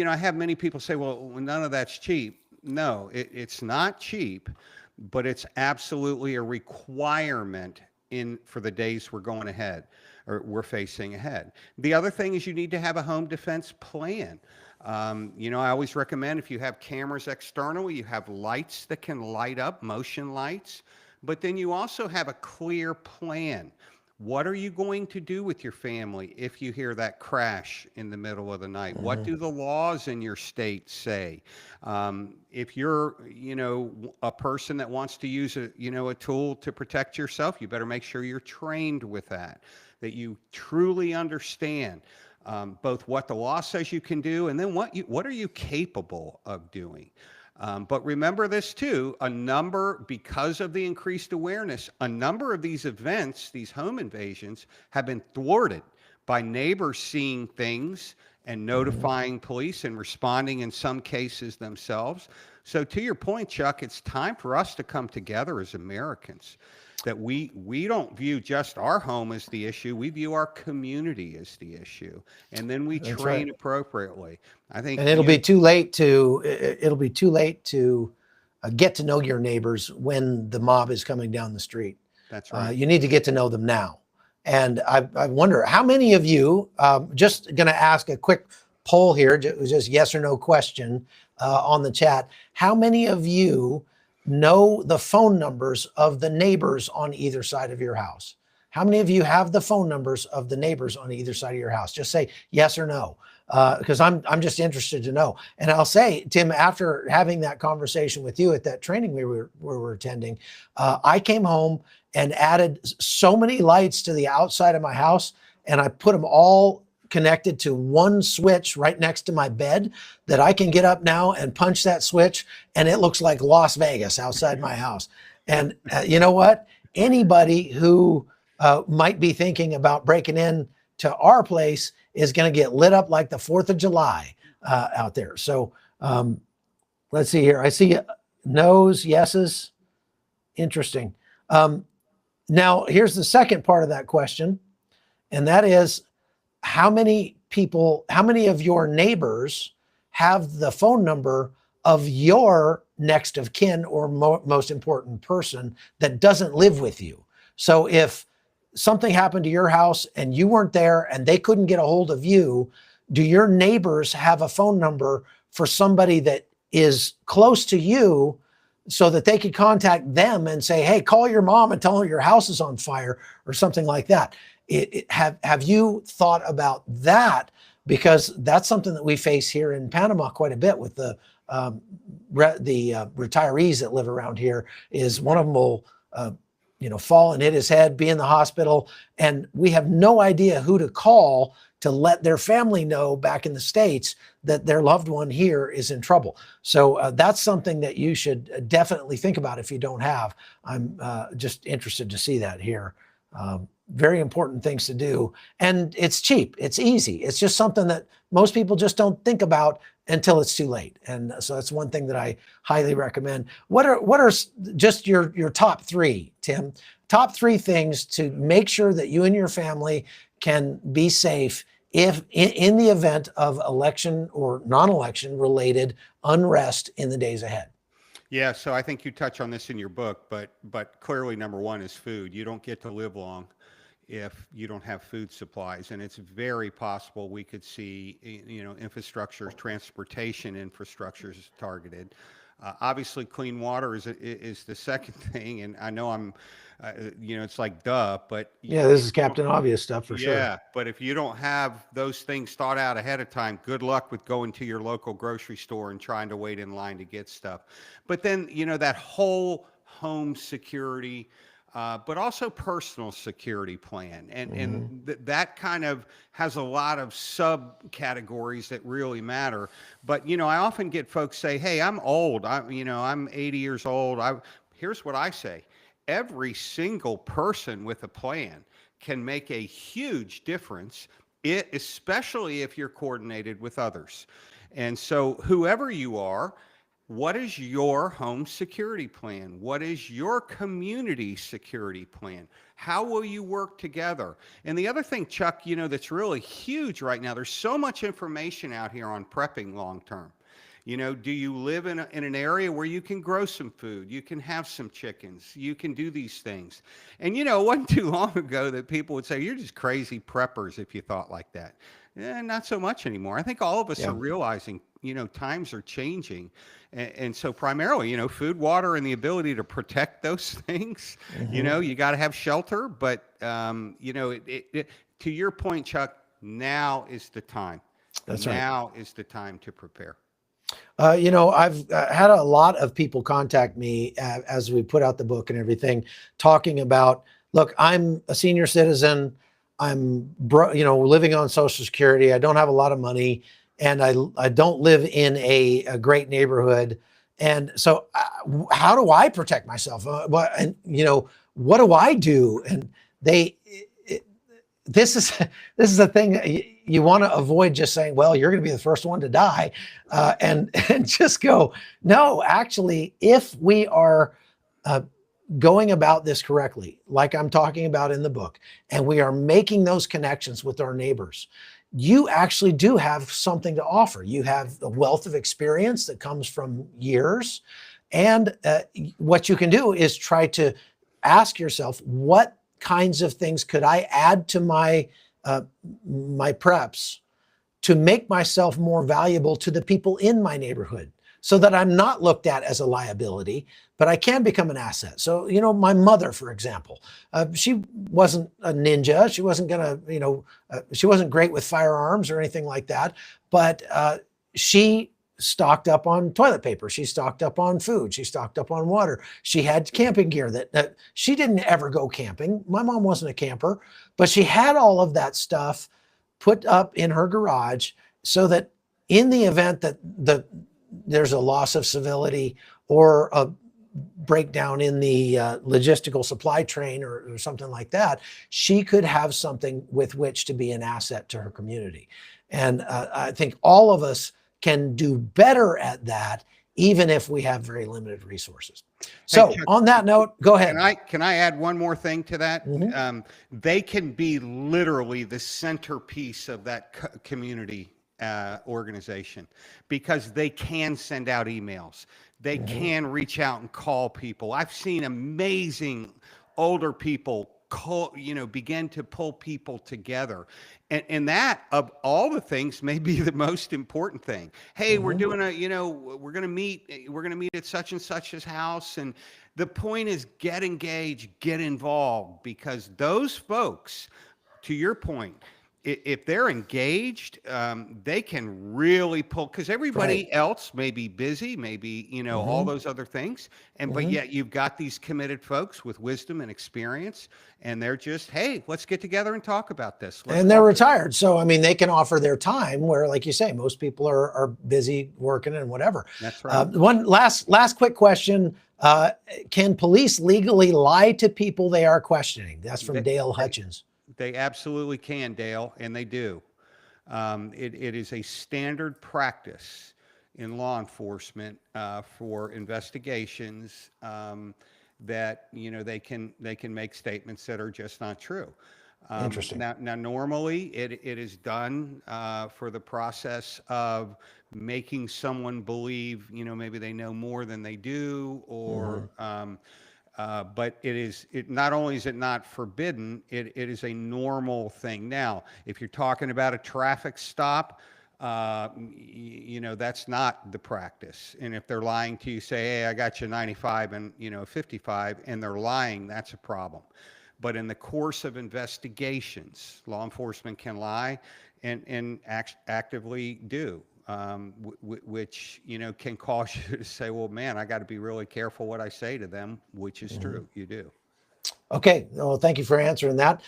[SPEAKER 2] I have many people say, well, none of that's cheap. No, it's not cheap, but it's absolutely a requirement for the days we're going ahead, or we're facing ahead. The other thing is you need to have a home defense plan. I always recommend, if you have cameras externally, you have lights that can light up, motion lights, but then you also have a clear plan. What are you going to do with your family if you hear that crash in the middle of the night? What do the laws in your state say? If you're, a person that wants to use a tool to protect yourself, you better make sure you're trained with that you truly understand both what the law says you can do, and then what are you capable of doing. But remember this too, because of the increased awareness, a number of these events, these home invasions, have been thwarted by neighbors seeing things and notifying police and responding in some cases themselves. So to your point, Chuck, it's time for us to come together as Americans, that we don't view just our home as the issue, we view our community as the issue, and then we train appropriately. I think,
[SPEAKER 1] and it'll be too late to get to know your neighbors when the mob is coming down the street.
[SPEAKER 2] That's right.
[SPEAKER 1] You need to get to know them now. And I wonder how many of you, just going to ask a quick poll here, just yes or no question on the chat. How many of you know the phone numbers of the neighbors on either side of your house? How many of you have the phone numbers of the neighbors on either side of your house? Just say yes or no, because I'm just interested to know. And I'll say, Tim, after having that conversation with you at that training we were attending, I came home and added so many lights to the outside of my house, and I put them all connected to one switch right next to my bed, that I can get up now and punch that switch and it looks like Las Vegas outside my house. And you know what? Anybody who might be thinking about breaking in to our place is going to get lit up like the 4th of July out there. So let's see here. I see no's, yeses. Interesting. Now, here's the second part of that question, and that is, how many of your neighbors have the phone number of your next of kin or most important person that doesn't live with you? So if something happened to your house and you weren't there and they couldn't get a hold of you, do your neighbors have a phone number for somebody that is close to you so that they could contact them and say, hey, call your mom and tell her your house is on fire or something like that? Have you thought about that? Because that's something that we face here in Panama quite a bit with the retirees that live around here. Is one of them will fall and hit his head, be in the hospital, and we have no idea who to call to let their family know back in the States that their loved one here is in trouble. So that's something that you should definitely think about if you don't have. I'm just interested to see that here. Very important things to do. And it's cheap. It's easy. It's just something that most people just don't think about until it's too late. And so that's one thing that I highly recommend. What are just your top three, Tim? Top three things to make sure that you and your family can be safe if in the event of election or non-election related unrest in the days ahead.
[SPEAKER 2] Yeah, so I think you touch on this in your book, but clearly number one is food. You don't get to live long if you don't have food supplies, and it's very possible we could see infrastructure, transportation infrastructure is targeted. Obviously, clean water is the second thing, and I know I'm, it's like duh, but
[SPEAKER 1] yeah, this is Captain Obvious stuff for sure.
[SPEAKER 2] Yeah, but if you don't have those things thought out ahead of time, good luck with going to your local grocery store and trying to wait in line to get stuff. But then that whole home security, but also personal security plan.
[SPEAKER 1] Mhm.
[SPEAKER 2] That kind of has a lot of subcategories that really matter. But, you know, I often get folks say, hey, I'm old. I'm 80 years old. Here's what I say. Every single person with a plan can make a huge difference, especially if you're coordinated with others. And so whoever you are, what is your home security plan? What is your community security plan? How will you work together? And the other thing, Chuck, you know, that's really huge right now, there's so much information out here on prepping long term. You know, do you live in an area where you can grow some food? You can have some chickens. You can do these things. And, you know, it wasn't too long ago that people would say, you're just crazy preppers if you thought like that. Not so much anymore. I think all of us
[SPEAKER 1] Yeah.
[SPEAKER 2] are realizing, you know, times are changing. And so primarily, you know, food, water, and the ability to protect those things, you
[SPEAKER 1] Mhm.
[SPEAKER 2] know, you got to have shelter. But, you know, to your point, Chuck, now is the time.
[SPEAKER 1] That's right.
[SPEAKER 2] Now is the time to prepare.
[SPEAKER 1] You know, I've had a lot of people contact me as we put out the book and everything, talking about, look, I'm a senior citizen. Living on Social Security. I don't have a lot of money, and I don't live in a great neighborhood. And so, how do I protect myself? What do I do? And they, this is this is the thing you want to avoid, just saying, well, you're going to be the first one to die, and just go, no, actually, if we are uh, going about this correctly, like I'm talking about in the book, and we are making those connections with our neighbors, you actually do have something to offer. You have a wealth of experience that comes from years, and what you can do is try to ask yourself, what kinds of things could I add to my preps to make myself more valuable to the people in my neighborhood, so that I'm not looked at as a liability, but I can become an asset. So, you know, my mother, for example, she wasn't a ninja. She wasn't gonna, she wasn't great with firearms or anything like that, but she stocked up on toilet paper. She stocked up on food. She stocked up on water. She had camping gear that she didn't ever go camping. My mom wasn't a camper, but she had all of that stuff put up in her garage, so that in the event that there's a loss of civility or a breakdown in the logistical supply train or something like that, she could have something with which to be an asset to her community. And I think all of us can do better at that, even if we have very limited resources.
[SPEAKER 2] Hey,
[SPEAKER 1] So
[SPEAKER 2] Chuck,
[SPEAKER 1] on that note, go
[SPEAKER 2] can
[SPEAKER 1] ahead.
[SPEAKER 2] I add one more thing to that?
[SPEAKER 1] Mhm.
[SPEAKER 2] They can be literally the centerpiece of that community organization, because they can send out emails. They
[SPEAKER 1] Mhm.
[SPEAKER 2] can reach out and call people. I've seen amazing older people begin to pull people together. And that, of all the things, may be the most important thing. Hey, we're
[SPEAKER 1] Mhm.
[SPEAKER 2] doing we're going to meet at such and such's house. And the point is, get engaged, get involved, because those folks, to your point, if they're engaged, they can really pull, because
[SPEAKER 1] Right.
[SPEAKER 2] everybody else may be busy, maybe, all
[SPEAKER 1] Mhm.
[SPEAKER 2] those other things. But
[SPEAKER 1] Mhm.
[SPEAKER 2] yet you've got these committed folks with wisdom and experience, and they're just, hey, let's get together and talk about this. Let's
[SPEAKER 1] And they're
[SPEAKER 2] walk this.
[SPEAKER 1] retired. So, I mean, they can offer their time where, like you say, most people are busy working and whatever.
[SPEAKER 2] That's right.
[SPEAKER 1] One last quick question. Can police legally lie to people they are questioning? That's from
[SPEAKER 2] They,
[SPEAKER 1] Dale
[SPEAKER 2] they,
[SPEAKER 1] Hutchins.
[SPEAKER 2] they absolutely can, Dale, and they do. It is a standard practice in law enforcement for investigations, that they can make statements that are just not true.
[SPEAKER 1] Interesting.
[SPEAKER 2] Now, normally it is done for the process of making someone believe, maybe they know more than they do,
[SPEAKER 1] Hmm.
[SPEAKER 2] or but it not only is it not forbidden, it is a normal thing. Now, if you're talking about a traffic stop, that's not the practice. And if they're lying to you, say, hey, I got you 95 and 55, and they're lying, that's a problem. But in the course of investigations, law enforcement can lie, and actively do, which can cause you to say, well, man, I got to be really careful what I say to them, which is
[SPEAKER 1] Hmm.
[SPEAKER 2] true. You do.
[SPEAKER 1] Okay, well, thank you for answering that.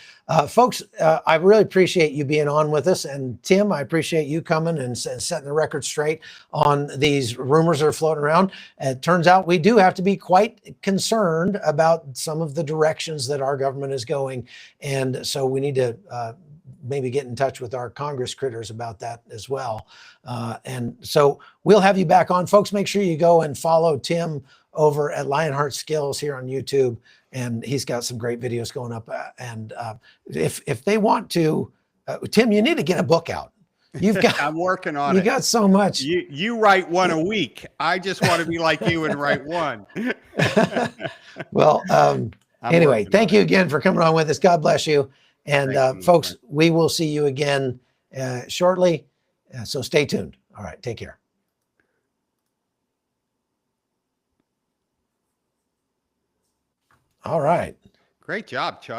[SPEAKER 1] Folks, I really appreciate you being on with us. And Tim, I appreciate you coming and setting the record straight on these rumors that are floating around. It turns out we do have to be quite concerned about some of the directions that our government is going. And so we need to maybe get in touch with our Congress critters about that as well. And so we'll have you back on. Folks, make sure you go and follow Tim over at Lionart Skills here on YouTube. And he's got some great videos going up. And if they want to, Tim, you need to get a book out. You've got.
[SPEAKER 2] I'm working on
[SPEAKER 1] you
[SPEAKER 2] it.
[SPEAKER 1] You got so much.
[SPEAKER 2] You write one a week. I just want to be like you and write one.
[SPEAKER 1] Well, anyway, thank you again for coming on with us. God bless you. And folks, we will see you again shortly. So stay tuned. All right, take care. All right.
[SPEAKER 2] Great job, Chuck.